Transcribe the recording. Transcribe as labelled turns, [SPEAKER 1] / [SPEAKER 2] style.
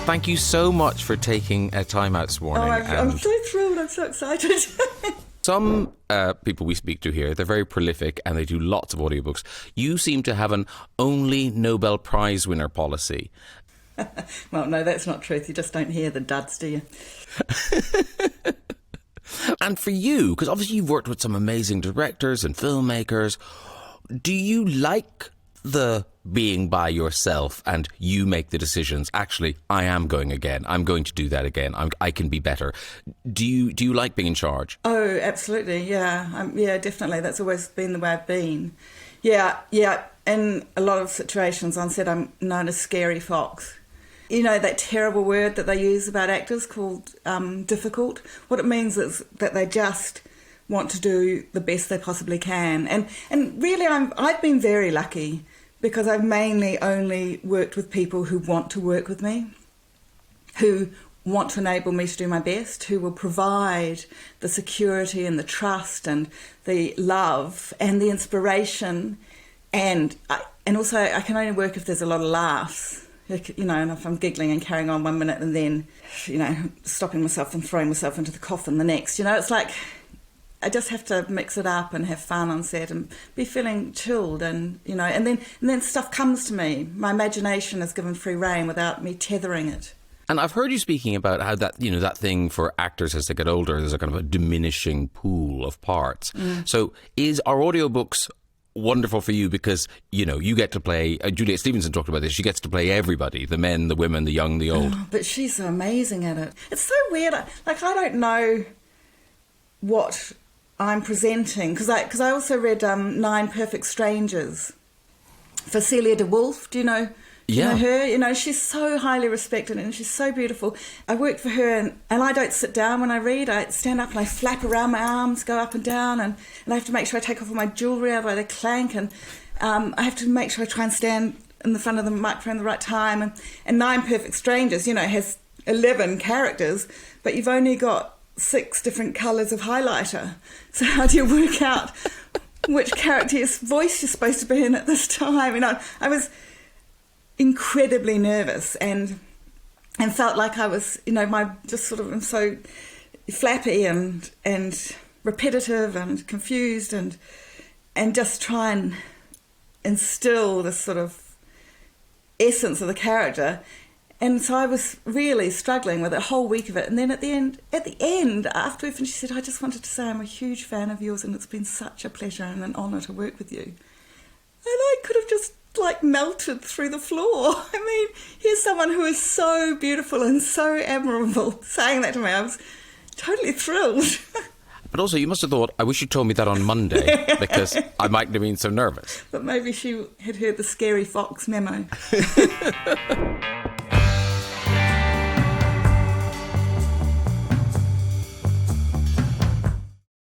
[SPEAKER 1] thank you so much for taking time out this morning.
[SPEAKER 2] I'm so thrilled. I'm so excited.
[SPEAKER 1] Some people we speak to here, they're very prolific and they do lots of audiobooks. You seem to have an only Nobel Prize winner policy.
[SPEAKER 2] Well, no, that's not truth. You just don't hear the duds, do you?
[SPEAKER 1] And for you, because obviously you've worked with some amazing directors and filmmakers, do you like the being by yourself and you make the decisions? Actually, I am going again. I'm going to do that again. I can be better. Do you like being in charge?
[SPEAKER 2] Oh, absolutely. Yeah. Yeah, definitely. That's always been the way I've been. Yeah. In a lot of situations on set, I'm known as Scary Fox. You know, that terrible word that they use about actors called difficult? What it means is that they just want to do the best they possibly can. And really, I've been very lucky because I've mainly only worked with people who want to work with me, who want to enable me to do my best, who will provide the security and the trust and the love and the inspiration. And also, I can only work if there's a lot of laughs. You know, and if I'm giggling and carrying on 1 minute and then, you know, stopping myself and throwing myself into the coffin the next, you know, it's like I just have to mix it up and have fun on set and be feeling chilled and, you know, and then stuff comes to me. My imagination is given free rein without me tethering it.
[SPEAKER 1] And I've heard you speaking about how that, you know, that thing for actors as they get older, there's a kind of a diminishing pool of parts. So are audiobooks wonderful for you because, you know, you get to play, Juliet Stevenson talked about this, she gets to play everybody, the men, the women, the young, the old.
[SPEAKER 2] Oh, but she's so amazing at it. It's so weird. Like, I don't know what I'm presenting, because I also read Nine Perfect Strangers for Celia de Wolf. Do you know? You know her? You know, she's so highly respected and she's so beautiful. I worked for her and I don't sit down when I read. I stand up and I flap around my arms, go up and down, and I have to make sure I take off all my jewellery, otherwise they clank, and I have to make sure I try and stand in the front of the microphone at the right time. And Nine Perfect Strangers, you know, has 11 characters, but you've only got 6 different colours of highlighter. So how do you work out which character's voice you're supposed to be in at this time? You know, I was incredibly nervous and felt like I was, you know, I'm so flappy and repetitive and confused and just try and instill this sort of essence of the character. And so I was really struggling with a whole week of it. And then at the end, after we finished, she said, I just wanted to say I'm a huge fan of yours and it's been such a pleasure and an honour to work with you. And I could have just melted through the floor. I mean, here's someone who is so beautiful and so admirable saying that to me. I was totally thrilled.
[SPEAKER 1] But also, you must have thought, I wish you told me that on Monday, because I mightn't have been so nervous.
[SPEAKER 2] But maybe she had heard the Scary Fox memo.